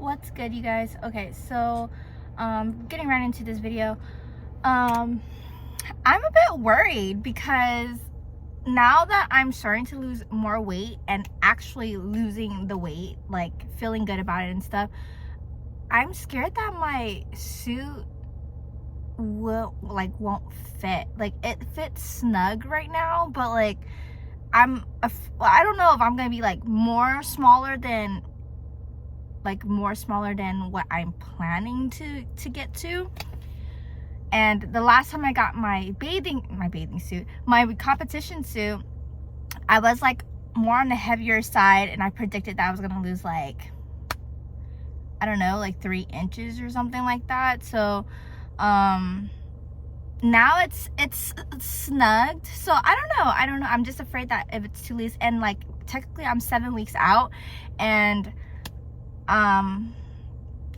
What's good, you guys? Okay, so getting right into this video. I'm a bit worried because now that I'm starting to lose more weight and actually losing the weight, like feeling good about it and stuff, I'm scared that my suit won't fit. Like, it fits snug right now, but like I don't know if I'm gonna be like more smaller than what I'm planning to get to. And the last time I got my competition suit, I was like more on the heavier side, and I predicted that I was gonna lose like, I don't know, like 3 inches or something like that. So now it's snugged. So I don't know, I'm just afraid that if it's too loose, and like technically I'm 7 weeks out, and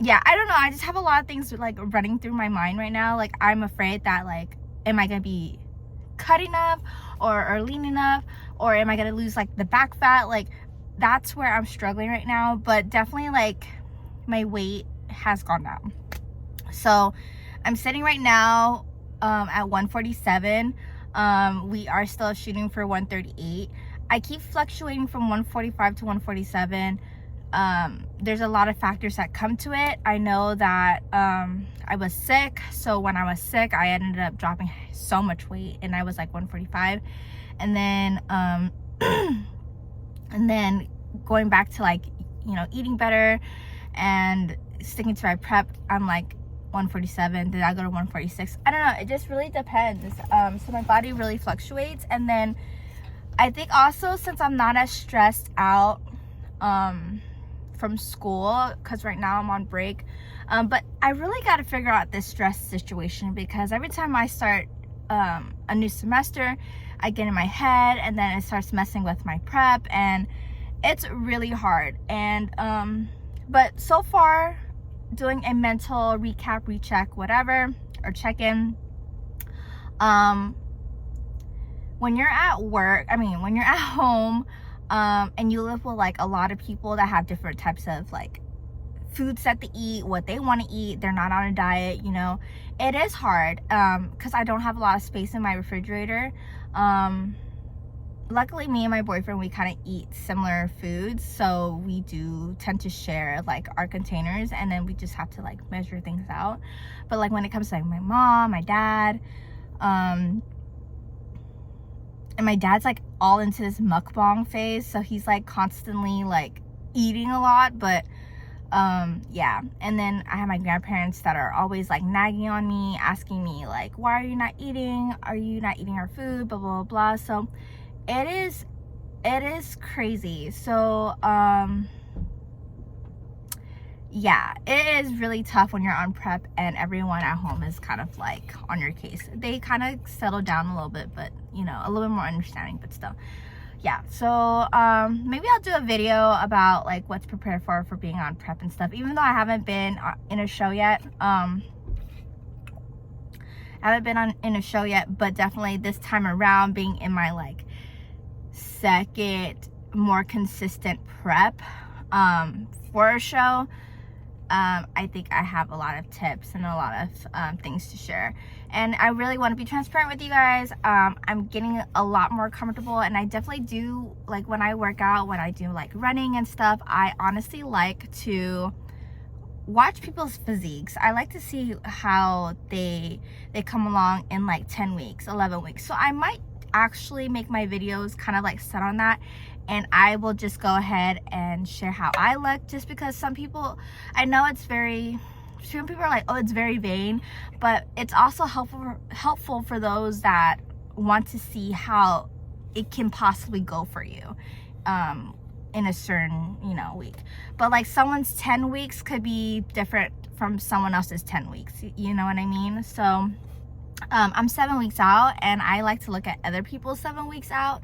yeah, I don't know, I just have a lot of things like running through my mind right now. Like, I'm afraid that, like, am I gonna be cutting up or lean enough, or am I gonna lose like the back fat? Like, that's where I'm struggling right now. But definitely, like, my weight has gone down. So I'm sitting right now at 147. We are still shooting for 138. I keep fluctuating from 145 to 147. There's a lot of factors that come to it. I know that I was sick, so when I was sick I ended up dropping so much weight, and I was like 145, and then and then going back to, like, you know, eating better and sticking to my prep, I'm like 147. Then I go to 146. I don't know, it just really depends. So my body really fluctuates. And then I think also, since I'm not as stressed out from school, because right now I'm on break, but I really got to figure out this stress situation, because every time I start a new semester, I get in my head, and then it starts messing with my prep, and it's really hard. And but so far, doing a mental recap, recheck, whatever, or check-in, when you're at work, when you're at home, and you live with like a lot of people that have different types of like foods that they eat, what they want to eat, they're not on a diet, you know, it is hard, because I don't have a lot of space in my refrigerator. Luckily, me and my boyfriend, we kind of eat similar foods, so we do tend to share like our containers, and then we just have to like measure things out. But like when it comes to like my mom, my dad, and my dad's like all into this mukbang phase, so he's like constantly like eating a lot. But yeah, and then I have my grandparents that are always like nagging on me, asking me like, why are you not eating our food, blah blah blah. So it is crazy. So yeah, it is really tough when you're on prep and everyone at home is kind of like on your case. They kind of settle down a little bit, but you know, a little bit more understanding, but still. Yeah, so maybe I'll do a video about like what's prepared for being on prep and stuff, even though I haven't been in a show yet. In a show yet, but definitely this time around, being in my like second more consistent prep for a show, I think I have a lot of tips and a lot of things to share, and I really want to be transparent with you guys. I'm getting a lot more comfortable, and I definitely do, like, when I work out, when I do like running and stuff, I honestly like to watch people's physiques. I like to see how they come along in like 10 weeks, 11 weeks. So I might actually make my videos kind of like set on that, and I will just go ahead and share how I look, just because some people, I know some people are like, oh, it's very vain, but it's also helpful for those that want to see how it can possibly go for you in a certain, you know, week. But like someone's 10 weeks could be different from someone else's 10 weeks, you know what I mean? So I'm 7 weeks out, and I like to look at other people's 7 weeks out,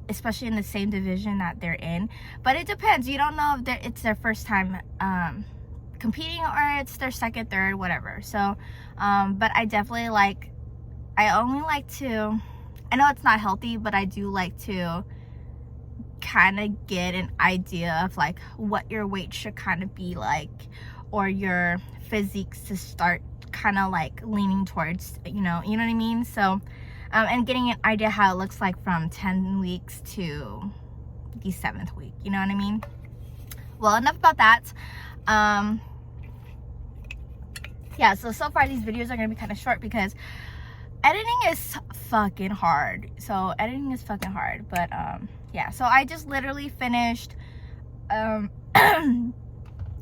especially in the same division that they're in. But it depends. You don't know if it's their first time competing, or it's their second, third, whatever. So but I definitely I know it's not healthy, but I do like to kind of get an idea of like what your weight should kind of be like, or your physique to start kind of like leaning towards, you know what I mean? So and getting an idea how it looks like from 10 weeks to the 7th week, you know what I mean? Well, enough about that. Yeah, so far these videos are gonna be kind of short because editing is fucking hard. But yeah, so I just literally finished I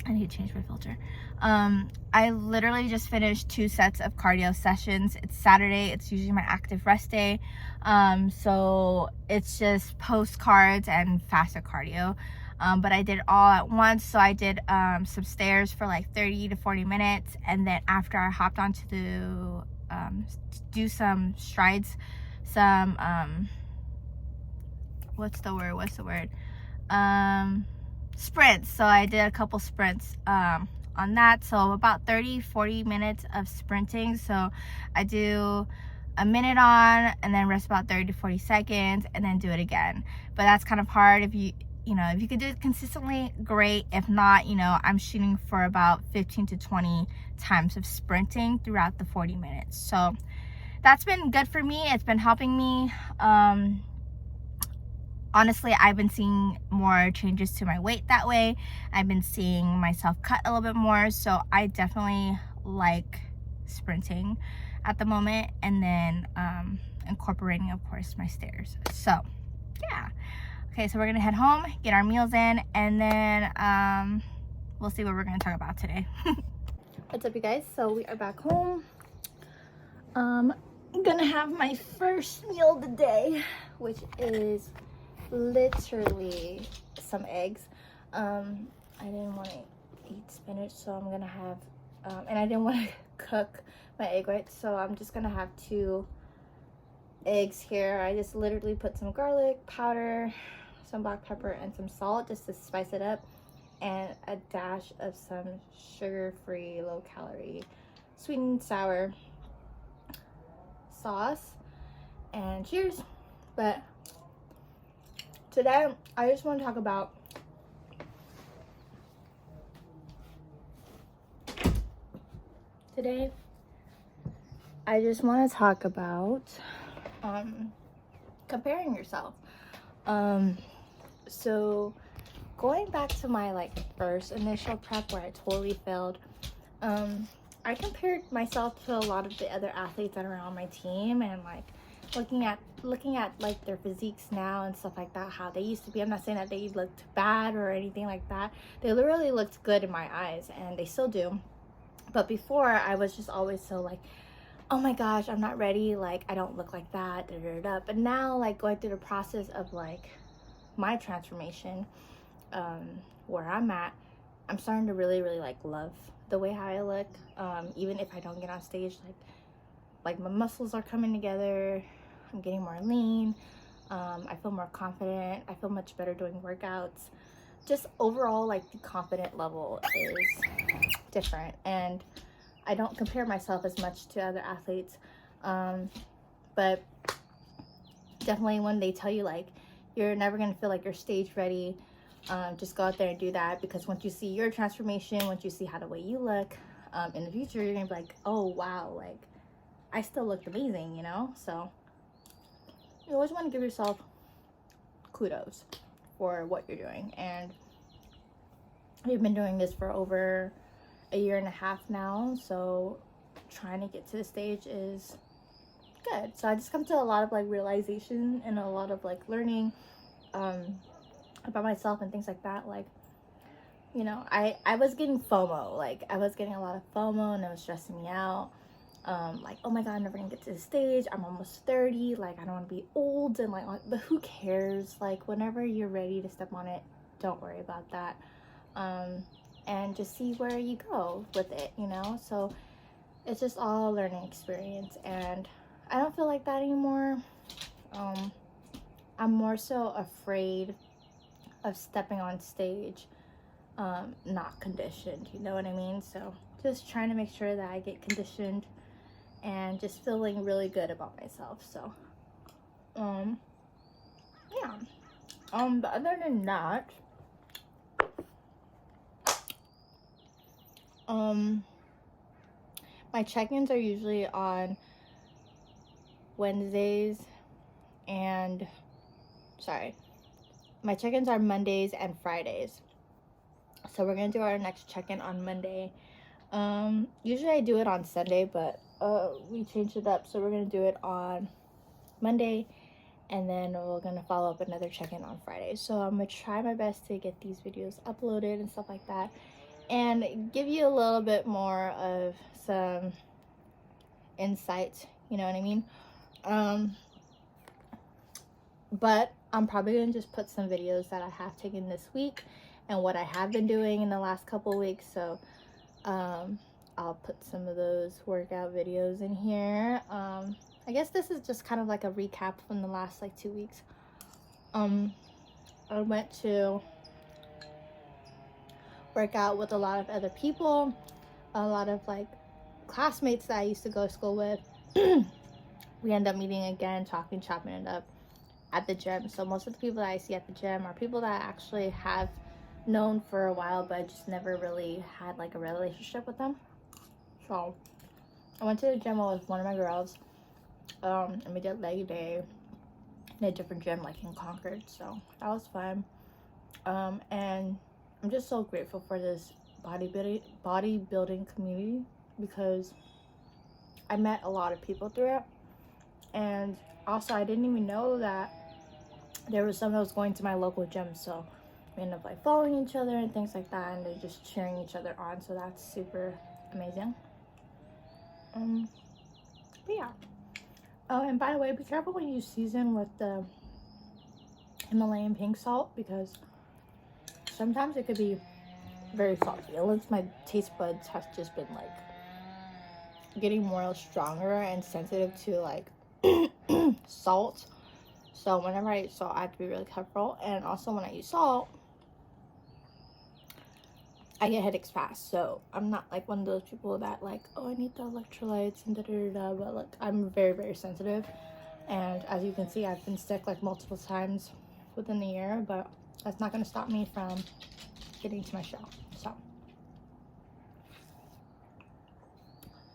need to change my filter. I literally just finished 2 sets of cardio sessions. It's Saturday, it's usually my active rest day, so it's just postcards and faster cardio, but I did it all at once. So I did some stairs for like 30 to 40 minutes, and then after I hopped onto the do some strides, some what's the word, sprints. So I did a couple sprints on that, so about 30-40 minutes of sprinting. So I do a minute on and then rest about 30 to 40 seconds and then do it again. But that's kind of hard. If you could do it consistently, great. If not, I'm shooting for about 15 to 20 times of sprinting throughout the 40 minutes. So that's been good for me. It's been helping me. Honestly, I've been seeing more changes to my weight that way. I've been seeing myself cut a little bit more, so I definitely like sprinting at the moment, and then incorporating, of course, my stairs. So yeah, okay, so we're gonna head home, get our meals in, and then we'll see what we're gonna talk about today. What's up, you guys? So we are back home. I'm gonna have my first meal of the day, which is literally some eggs. I didn't want to eat spinach, so I'm gonna have and I didn't want to cook my egg whites, so I'm just gonna have 2 eggs here. I just literally put some garlic powder, some black pepper, and some salt just to spice it up, and a dash of some sugar-free, low-calorie, sweet and sour sauce. And cheers. But today, I just want to talk about comparing yourself. So going back to my like first initial prep where I totally failed, I compared myself to a lot of the other athletes that are on my team, and like looking at like their physiques now and stuff like that, how they used to be. I'm not saying that they looked bad or anything like that. They literally looked good in my eyes, and they still do. But before, I was just always so like, oh my gosh, I'm not ready, like I don't look like that, da, da, da. But now, like going through the process of like my transformation, where I'm at, I'm starting to really like love the way how I look. Even if I don't get on stage, like my muscles are coming together, I'm getting more lean, I feel more confident, I feel much better doing workouts. Just overall, like the confident level is different, and I don't compare myself as much to other athletes. But definitely when they tell you like you're never gonna feel like you're stage ready, just go out there and do that, because once you see your transformation, once you see how the way you look in the future, you're gonna be like, oh wow, like I still looked amazing, So you always want to give yourself kudos for what you're doing. And we've been doing this for over a year and a half now, so trying to get to the stage is good. So I just come to a lot of like realization and a lot of like learning about myself and things like that. Like, I was getting FOMO, like I was getting a lot of FOMO, and it was stressing me out. Like, oh my god, I'm never gonna get to the stage, I'm almost 30, like I don't want to be old, and like, but who cares? Like, whenever you're ready to step on it, don't worry about that, and just see where you go with it, So it's just all a learning experience, and I don't feel like that anymore. I'm more so afraid of stepping on stage, not conditioned, you know what I mean? So just trying to make sure that I get conditioned and just feeling really good about myself. So yeah, But other than that, my check-ins are usually on Wednesdays and my check-ins are Mondays and Fridays. So we're gonna do our next check-in on Monday. Usually I do it on Sunday, but we changed it up, so we're gonna do it on Monday, and then we're gonna follow up another check-in on Friday. So I'm gonna try my best to get these videos uploaded and stuff like that, and give you a little bit more of some insight, you know what I mean? But I'm probably gonna just put some videos that I have taken this week and what I have been doing in the last couple weeks. So I'll put some of those workout videos in here. I guess this is just kind of like a recap from the last like 2 weeks. I went to work out with a lot of other people, a lot of like classmates that I used to go to school with. We end up meeting again, talking, chopping it up at the gym. So most of the people that I see at the gym are people that I actually have known for a while, but I just never really had like a relationship with them. So I went to the gym with one of my girls, and we did leg day in a different gym, like in Concord. So that was fun. And I'm just so grateful for this bodybuilding community, because I met a lot of people through it. And also I didn't even know that there was someone that was going to my local gym, so we ended up like following each other and things like that, and they're just cheering each other on, so that's super amazing. But yeah. Oh, and by the way, be careful when you season with the Himalayan pink salt, because sometimes it could be very salty. Unless my taste buds have just been like getting more stronger and sensitive to like salt. So whenever I eat salt, I have to be really careful. And also when I eat salt, I get headaches fast. So I'm not like one of those people that like, oh, I need the electrolytes and da-da-da-da. But like, I'm very, very sensitive. And as you can see, I've been sick like multiple times within the year. But that's not going to stop me from getting to my show. So.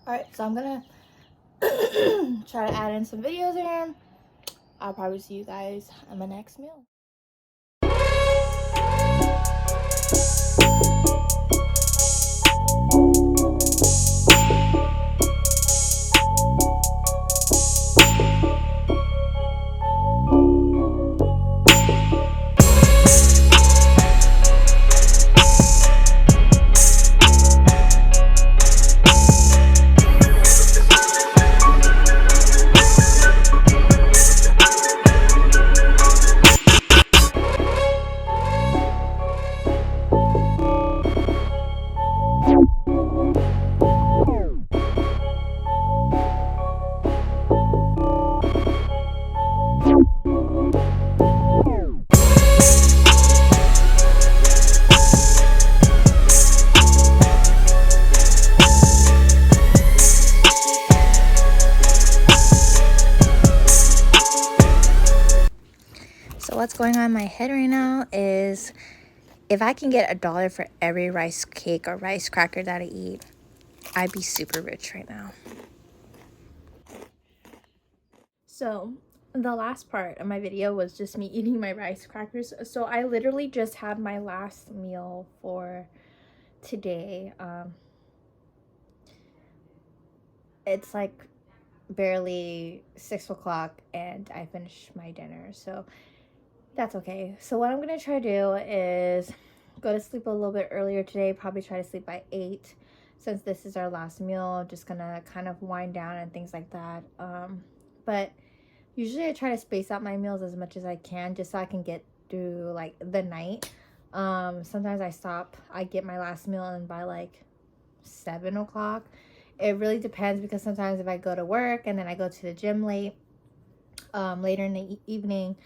Alright, so I'm going to try to add in some videos here. I'll probably see you guys on my next meal. So what's going on in my head right now is, if I can get $1 for every rice cake or rice cracker that I eat, I'd be super rich right now. So the last part of my video was just me eating my rice crackers. So I literally just had my last meal for today. It's like barely 6 o'clock and I finished my dinner, so that's okay. So what I'm gonna try to do is go to sleep a little bit earlier today, probably try to sleep by 8. Since this is our last meal, I'm just gonna kind of wind down and things like that. But usually I try to space out my meals as much as I can, just so I can get through like the night. Sometimes I get my last meal in by like 7 o'clock. It really depends, because sometimes if I go to work and then I go to the gym later in the evening,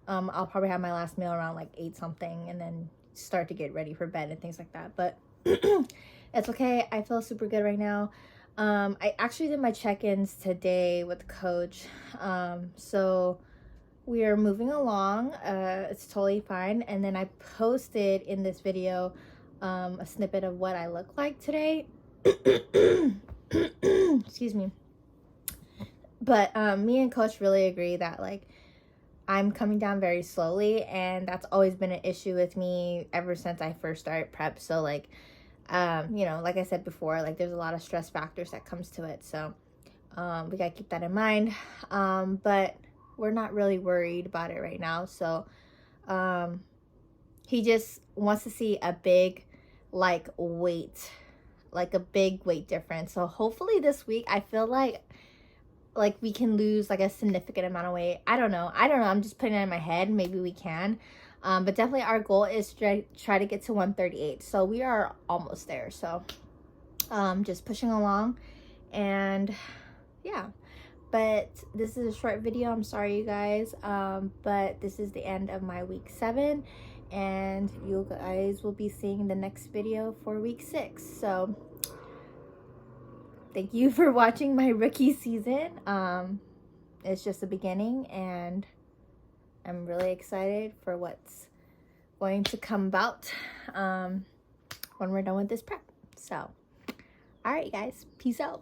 I'll probably have my last meal around like 8 something and then start to get ready for bed and things like that. But it's okay. I feel super good right now. I actually did my check-ins today with the coach. So we are moving along. It's totally fine. And then I posted in this video a snippet of what I look like today. Excuse me. But me and Coach really agree that like I'm coming down very slowly, and that's always been an issue with me ever since I first started prep. So like you know, like I said before, like there's a lot of stress factors that comes to it. So we gotta keep that in mind. But we're not really worried about it right now. So he just wants to see a big like a big weight difference. So hopefully this week, I feel like we can lose like a significant amount of weight. I don't know. I'm just putting it in my head. Maybe we can. But definitely our goal is to try to get to 138. So we are almost there. So just pushing along. And yeah. But this is a short video. I'm sorry, you guys. But this is the end of my week 7. And you guys will be seeing the next video for week 6. So thank you for watching my rookie season. It's just the beginning, and I'm really excited for what's going to come about when we're done with this prep. So, all right, guys, peace out.